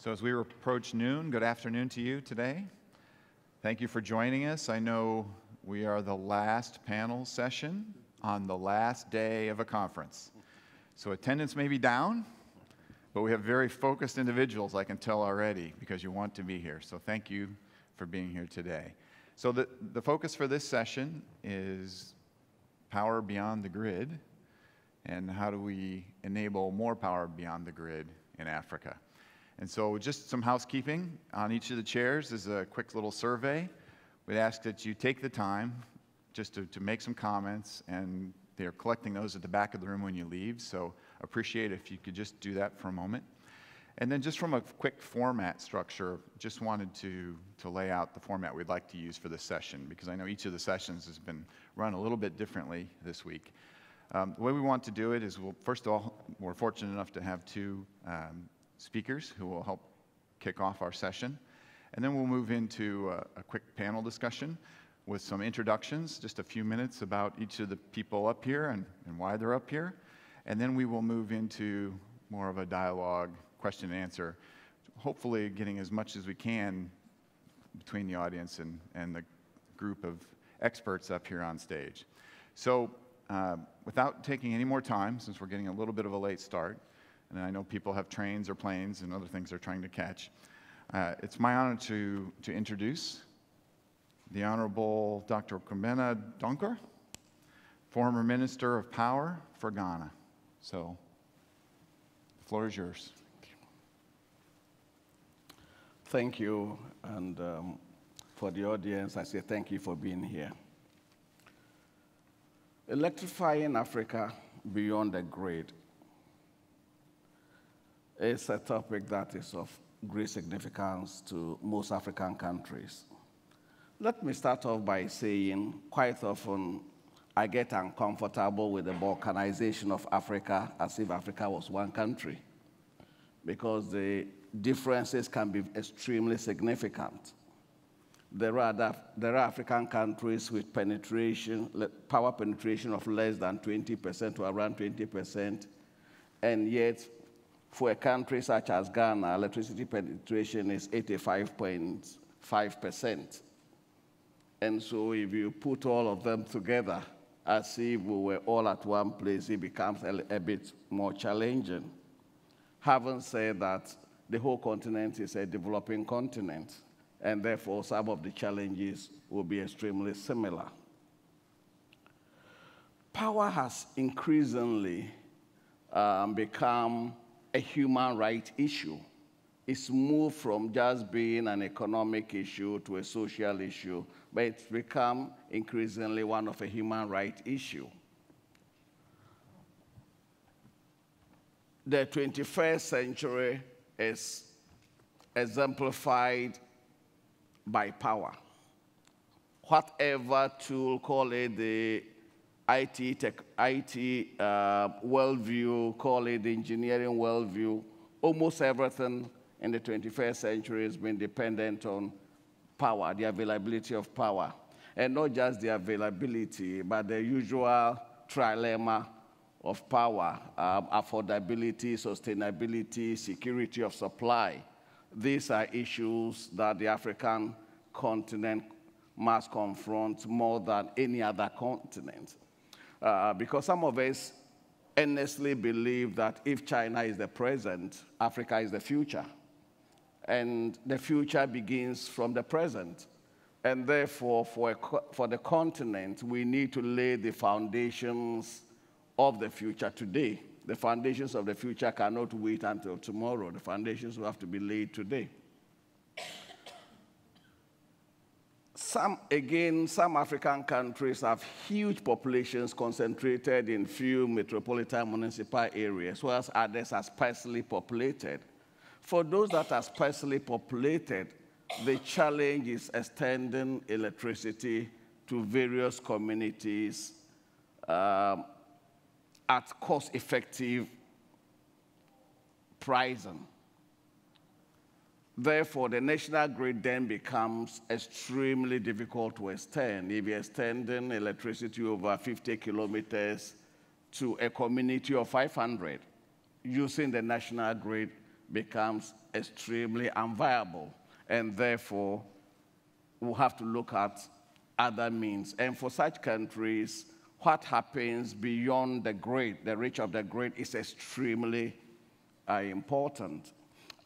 So as we approach noon, good afternoon to you today. Thank you for joining us. I know we are the last panel session on the last day of a conference. So attendance may be down, but we have very focused individuals, I can tell already, because you want to be here. So thank you for being here today. So the focus for this session is power beyond the grid, and how do we enable more power beyond the grid in Africa. And so just some housekeeping. On each of the chairs is a quick little survey. We'd ask that you take the time just to make some comments, and they're collecting those at the back of the room when you leave, so appreciate if you could just do that for a moment. And then just from a quick format structure, just wanted to lay out the format we'd like to use for this session, because I know each of the sessions has been run a little bit differently this week. The way we want to do it is, first of all, we're fortunate enough to have two speakers who will help kick off our session. And then we'll move into a quick panel discussion with some introductions, just a few minutes about each of the people up here and why they're up here. And then we will move into more of a dialogue, question and answer, hopefully getting as much as we can between the audience and the group of experts up here on stage. So without taking any more time, since we're getting a little bit of a late start, and I know people have trains or planes and other things they're trying to catch, it's my honor to introduce the Honorable Dr. Kwabena Donkor, former Minister of Power for Ghana. So the floor is yours. Thank you, and for the audience, I say thank you for being here. Electrifying Africa beyond the grid is a topic that is of great significance to most African countries. Let me start off by saying quite often I get uncomfortable with the balkanization of Africa as if Africa was one country, because the differences can be extremely significant. There are African countries with power penetration of less than 20% to around 20%, and yet for a country such as Ghana, electricity penetration is 85.5%. And so if you put all of them together, as if we were all at one place, it becomes a bit more challenging. Having said that, the whole continent is a developing continent, and therefore some of the challenges will be extremely similar. Power has increasingly become a human rights issue. It's moved from just being an economic issue to a social issue, but it's become increasingly one of a human rights issue. The 21st century is exemplified by power. Whatever tool, call it the IT worldview, call it the engineering worldview, almost everything in the 21st century has been dependent on power, the availability of power. And not just the availability, but the usual trilemma of power, affordability, sustainability, security of supply. These are issues that the African continent must confront more than any other continent. Because some of us earnestly believe that if China is the present, Africa is the future. And the future begins from the present. And therefore, for the continent, we need to lay the foundations of the future today. The foundations of the future cannot wait until tomorrow. The foundations will have to be laid today. Some African countries have huge populations concentrated in few metropolitan municipal areas, whereas others are sparsely populated. For those that are sparsely populated, the challenge is extending electricity to various communities at cost-effective pricing. Therefore, the national grid then becomes extremely difficult to extend. If you're extending electricity over 50 kilometers to a community of 500, using the national grid becomes extremely unviable. And therefore, we'll have to look at other means. And for such countries, what happens beyond the grid, the reach of the grid, is extremely important.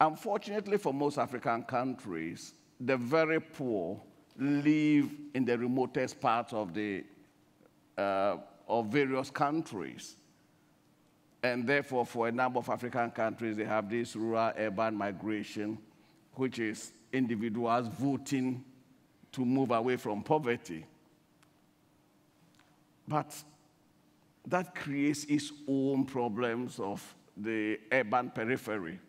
Unfortunately, for most African countries, the very poor live in the remotest parts of various countries. And therefore, for a number of African countries, they have this rural-urban migration, which is individuals voting to move away from poverty. But that creates its own problems of the urban periphery.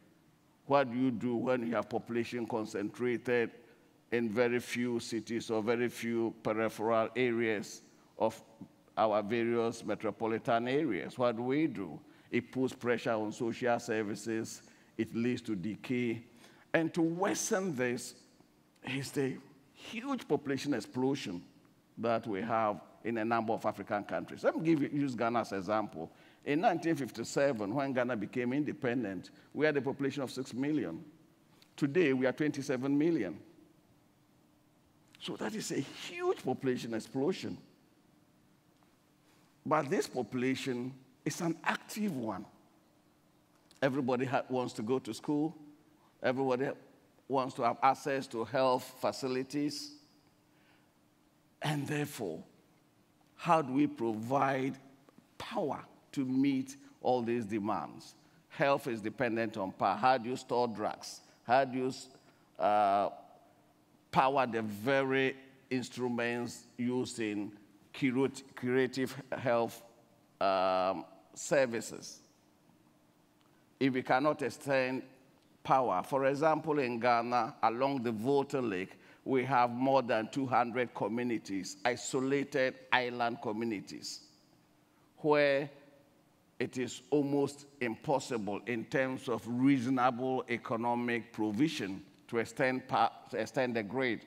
What do you do when you have population concentrated in very few cities or very few peripheral areas of our various metropolitan areas? What do? It puts pressure on social services. It leads to decay. And to worsen this is the huge population explosion that we have in a number of African countries. Let me use Ghana as an example. In 1957, when Ghana became independent, we had a population of 6 million. Today, we are 27 million. So that is a huge population explosion. But this population is an active one. Everybody wants to go to school. Everybody wants to have access to health facilities. And therefore, how do we provide power to meet all these demands? Health is dependent on power. How do you store drugs? How do you power the very instruments used in curative health services? If we cannot extend power, for example, in Ghana, along the Volta Lake, we have more than 200 communities, isolated island communities, where it is almost impossible in terms of reasonable economic provision to extend the grid.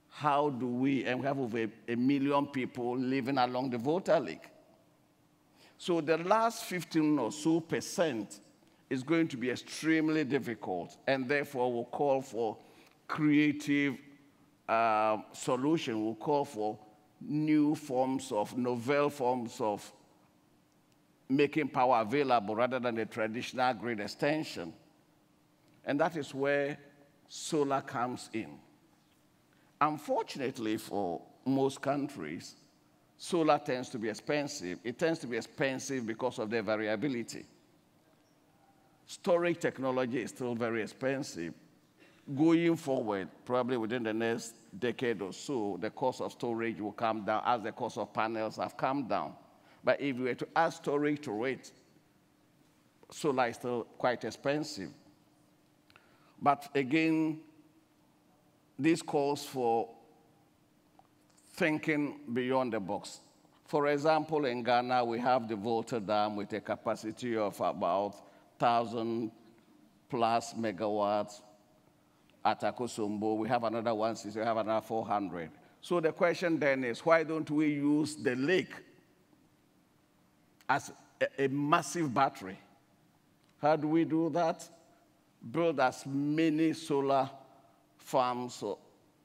How do we, and we have over 1 million people living along the Volta Lake. So the last 15% or so is going to be extremely difficult, and therefore will call for creative solution, will call for new forms of, novel forms of making power available rather than the traditional grid extension. And that is where solar comes in. Unfortunately for most countries, solar tends to be expensive. It tends to be expensive because of their variability. Storage technology is still very expensive. Going forward, probably within the next decade or so, the cost of storage will come down as the cost of panels have come down. But if we were to add storage to it, solar is still quite expensive. But again, this calls for thinking beyond the box. For example, in Ghana, we have the Volta Dam with a capacity of about 1,000+ megawatts. At Akosombo, we have another 160, we have another 400. So the question then is, why don't we use the lake as a massive battery? How do we do that? Build as many solar farms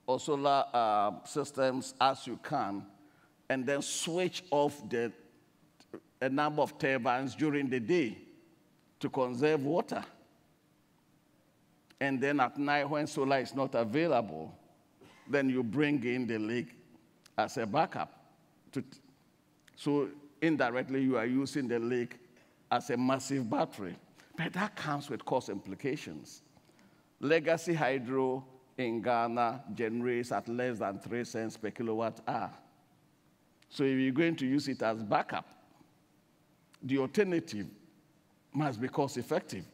or solar systems as you can, and then switch off a number of turbines during the day to conserve water. And then at night, when solar is not available, then you bring in the lake as a backup. So indirectly, you are using the lake as a massive battery. But that comes with cost implications. Legacy hydro in Ghana generates at less than 3 cents per kilowatt hour. So if you're going to use it as backup, the alternative must be cost effective.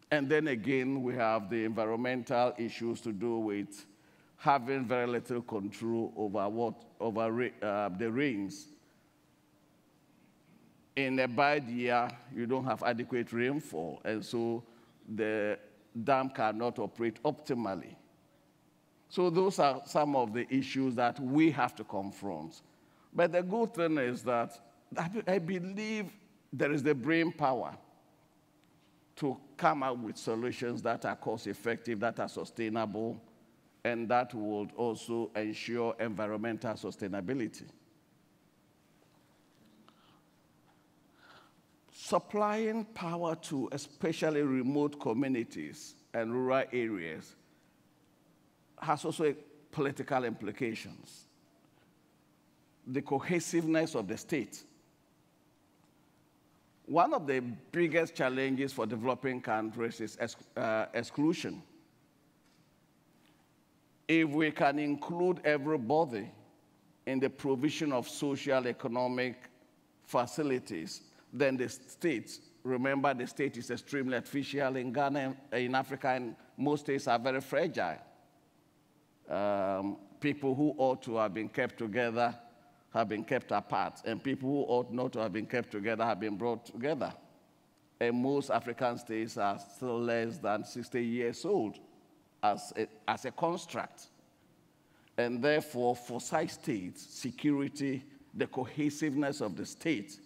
And then again, we have the environmental issues to do with having very little control over the rains. In a bad year, you don't have adequate rainfall, and so the dam cannot operate optimally. So those are some of the issues that we have to confront. But the good thing is that I believe there is the brain power to come up with solutions that are cost-effective, that are sustainable, and that would also ensure environmental sustainability. Supplying power to especially remote communities and rural areas has also political implications. The cohesiveness of the state. One of the biggest challenges for developing countries is exclusion. If we can include everybody in the provision of social, economic facilities, then the state, remember the state is extremely artificial in Ghana, in Africa, and most states are very fragile. People who ought to have been kept together have been kept apart, and people who ought not to have been kept together have been brought together. And most African states are still less than 60 years old as a construct. And therefore, for such states, security, the cohesiveness of the state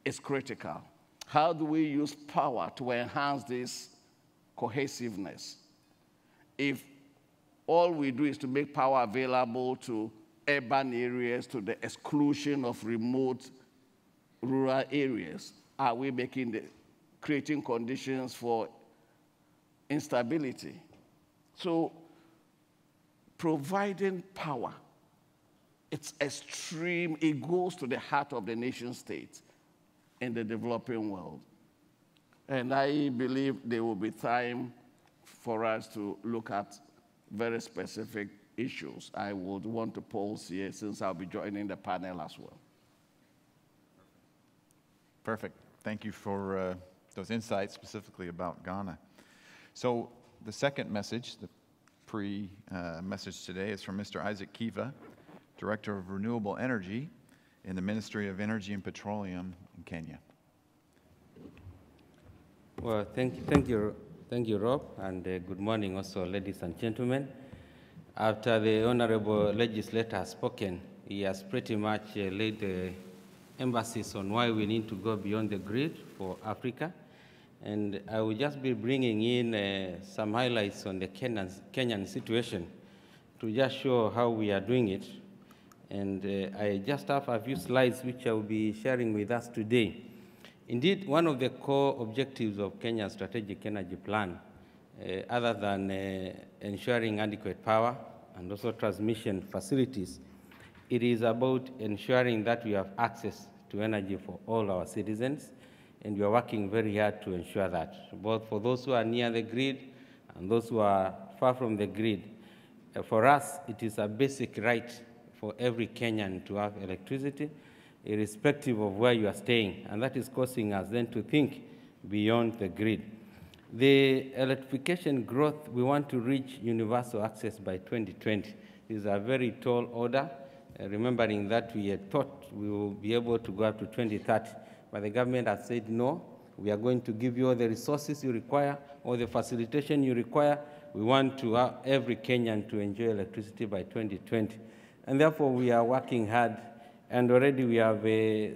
is critical. How do we use power to enhance this cohesiveness? If all we do is to make power available to urban areas to the exclusion of remote rural areas, are we creating conditions for instability? So providing power, it's extreme, it goes to the heart of the nation state in the developing world. And I believe there will be time for us to look at very specific issues. I would want to pause here since I'll be joining the panel as well. Perfect. Thank you for those insights specifically about Ghana. So the second message, the pre-message today, is from Mr. Isaac Kiva, Director of Renewable Energy in the Ministry of Energy and Petroleum in Kenya. Well, thank you, Rob, and good morning also, ladies and gentlemen. After the honorable legislator has spoken, he has pretty much laid the emphasis on why we need to go beyond the grid for Africa. And I will just be bringing in some highlights on the Kenyan situation to just show how we are doing it. And I just have a few slides which I will be sharing with us today. Indeed, one of the core objectives of Kenya's strategic energy plan, other than ensuring adequate power and also transmission facilities, it is about ensuring that we have access to energy for all our citizens, and we are working very hard to ensure that, both for those who are near the grid and those who are far from the grid. For us, it is a basic right for every Kenyan to have electricity, irrespective of where you are staying, and that is causing us then to think beyond the grid. The electrification growth, we want to reach universal access by 2020. This is a very tall order, remembering that we had thought we will be able to go up to 2030, but the government has said no, we are going to give you all the resources you require, all the facilitation you require. We want to have every Kenyan to enjoy electricity by 2020. And therefore, we are working hard, and already we have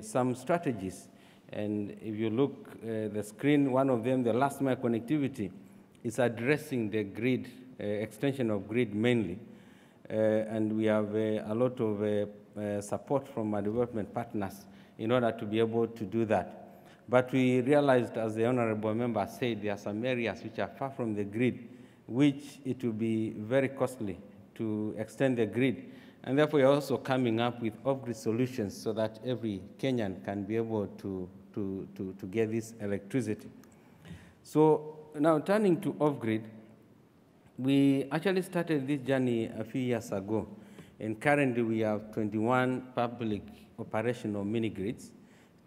some strategies. And if you look at the screen, one of them, the last mile connectivity, is addressing the grid, extension of grid mainly. And we have a lot of support from our development partners in order to be able to do that. But we realized, as the honorable member said, there are some areas which are far from the grid, which it will be very costly to extend the grid. And therefore, we are also coming up with off-grid solutions so that every Kenyan can be able to get this electricity. So now turning to off-grid, we actually started this journey a few years ago, and currently we have 21 public operational mini-grids.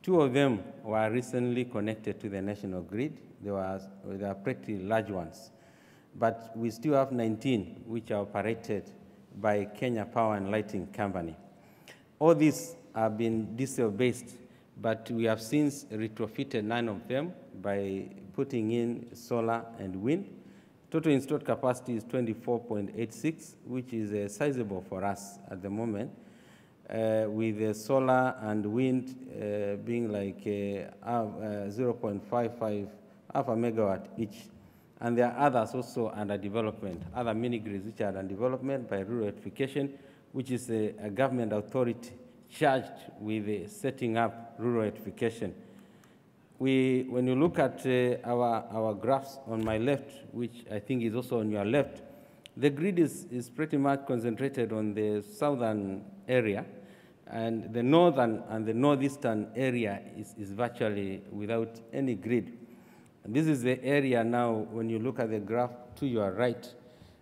2 of them were recently connected to the national grid. They are pretty large ones. But we still have 19 which are operated by Kenya Power and Lighting Company. All these have been diesel-based, but we have since retrofitted 9 of them by putting in solar and wind. Total installed capacity is 24.86, which is sizable for us at the moment, with the solar and wind being like 0.55 half a megawatt each. And there are others also under development, other mini-grids which are under development by Rural Electrification, which is a government authority charged with setting up rural electrification. When you look at our graphs on my left, which I think is also on your left, the grid is pretty much concentrated on the southern area, and the northern and the northeastern area is virtually without any grid. And this is the area now, when you look at the graph to your right,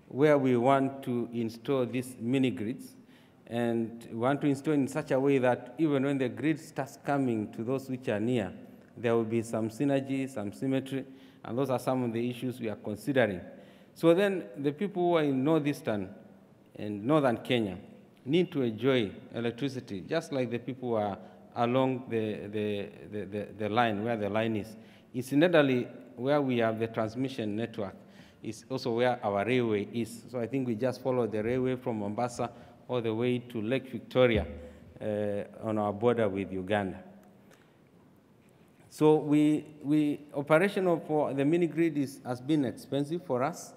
where we want to install these mini-grids. And we want to install in such a way that even when the grid starts coming to those which are near, there will be some synergy, some symmetry, and those are some of the issues we are considering. So then the people who are in northeastern and northern Kenya need to enjoy electricity, just like the people who are along the line, where the line is. Incidentally, where we have the transmission network is also where our railway is. So I think we just follow the railway from Mombasa all the way to Lake Victoria on our border with Uganda. So operational for the mini-grid has been expensive for us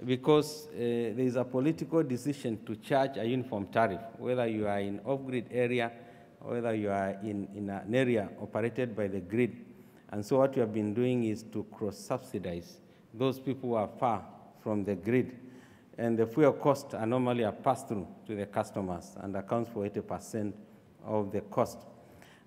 because there is a political decision to charge a uniform tariff, whether you are in off-grid area or whether you are in an area operated by the grid. And so what we have been doing is to cross-subsidize those people who are far from the grid. And the fuel costs are normally a pass-through to the customers and accounts for 80% of the cost.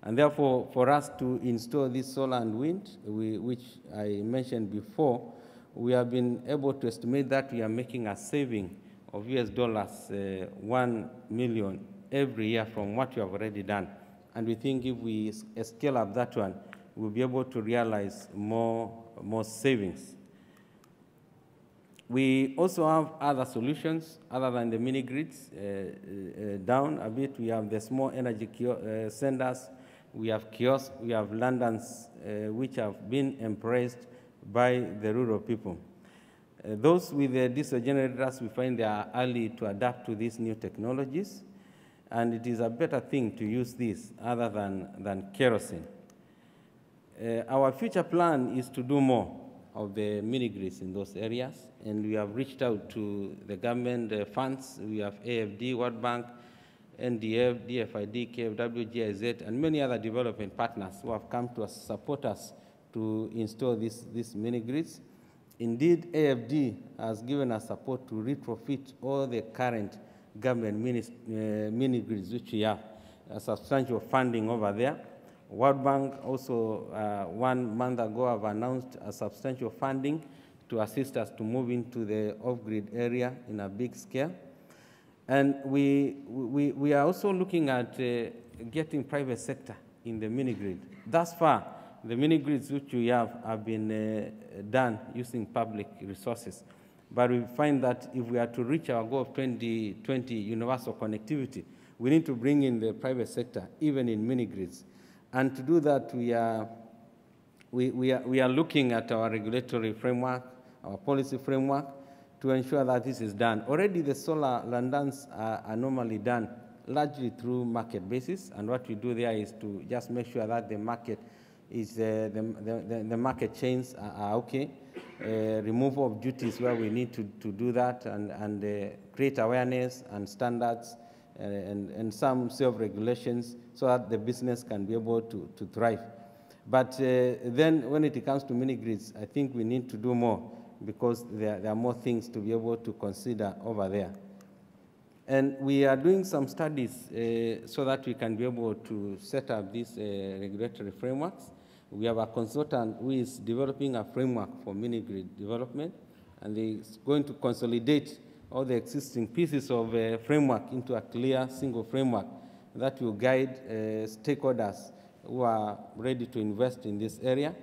And therefore, for us to install this solar and wind, which I mentioned before, we have been able to estimate that we are making a saving of $1 million every year from what we have already done. And we think if we scale up that one, we'll be able to realize more savings. We also have other solutions other than the mini-grids. Down a bit, we have the small energy senders, we have kiosks, we have lanterns, which have been embraced by the rural people. Those with the diesel generators, we find they are early to adapt to these new technologies, and it is a better thing to use this other than kerosene. Our future plan is to do more of the mini-grids in those areas, and we have reached out to the government funds. We have AFD, World Bank, NDF, DFID, KFW, GIZ, and many other development partners who have come to support us to install these mini-grids. Indeed, AFD has given us support to retrofit all the current government mini-grids which we have, substantial funding over there. World Bank also, 1 month ago, have announced a substantial funding to assist us to move into the off-grid area in a big scale. And we are also looking at getting private sector in the mini-grid. Thus far, the mini-grids which we have been done using public resources. But we find that if we are to reach our goal of 2020 universal connectivity, we need to bring in the private sector, even in mini-grids. And to do that, we are looking at our regulatory framework, our policy framework, to ensure that this is done. Already the solar lanterns are normally done largely through market basis, and what we do there is to just make sure that the market is the market chains are okay. Removal of duties where we need to do that, and create awareness and standards and some self-regulations so that the business can be able to thrive. But then when it comes to mini-grids, I think we need to do more because there are more things to be able to consider over there. And we are doing some studies so that we can be able to set up these regulatory frameworks. We have a consultant who is developing a framework for mini-grid development, and he's going to consolidate all the existing pieces of framework into a clear single framework that will guide stakeholders who are ready to invest in this area.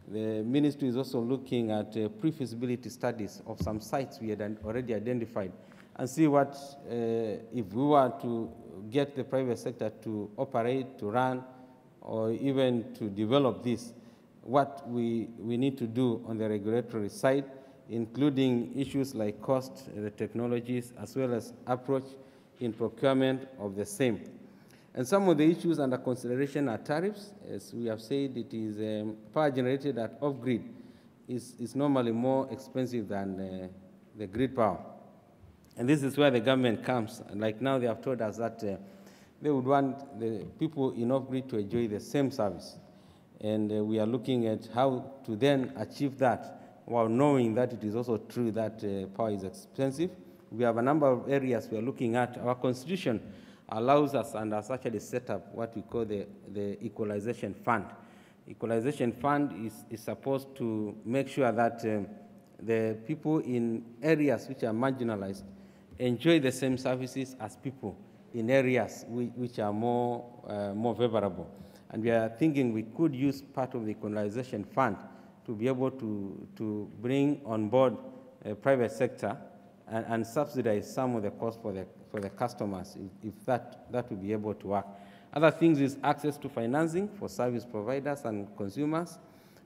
The ministry is also looking at pre-feasibility studies of some sites we had already identified and see what, if we were to get the private sector to operate, to run, or even to develop this, what we need to do on the regulatory side, including issues like cost, the technologies, as well as approach in procurement of the same. And some of the issues under consideration are tariffs. As we have said, it is power generated at off-grid is normally more expensive than the grid power. And this is where the government comes. And like now, they have told us that they would want the people in off-grid to enjoy the same service. And we are looking at how to then achieve that while knowing that it is also true that power is expensive. We have a number of areas we are looking at. Our constitution allows us and has actually set up what we call the equalization fund. Equalization fund is supposed to make sure that the people in areas which are marginalized enjoy the same services as people in areas which are more favorable. And we are thinking we could use part of the equalization fund to be able to bring on board a private sector and subsidize some of the cost for the customers, if that would be able to work. Other things is access to financing for service providers and consumers,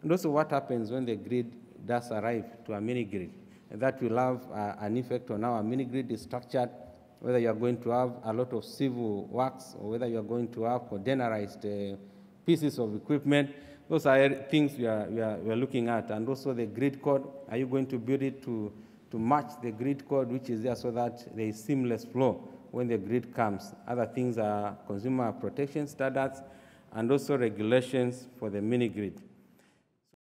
and also what happens when the grid does arrive to a mini grid. And that will have an effect on how our mini grid is structured, whether you are going to have a lot of civil works or whether you are going to have containerized pieces of equipment. Those are things we are looking at. And also the grid code, are you going to build it to match the grid code which is there so that there is seamless flow when the grid comes? Other things are consumer protection standards and also regulations for the mini grid.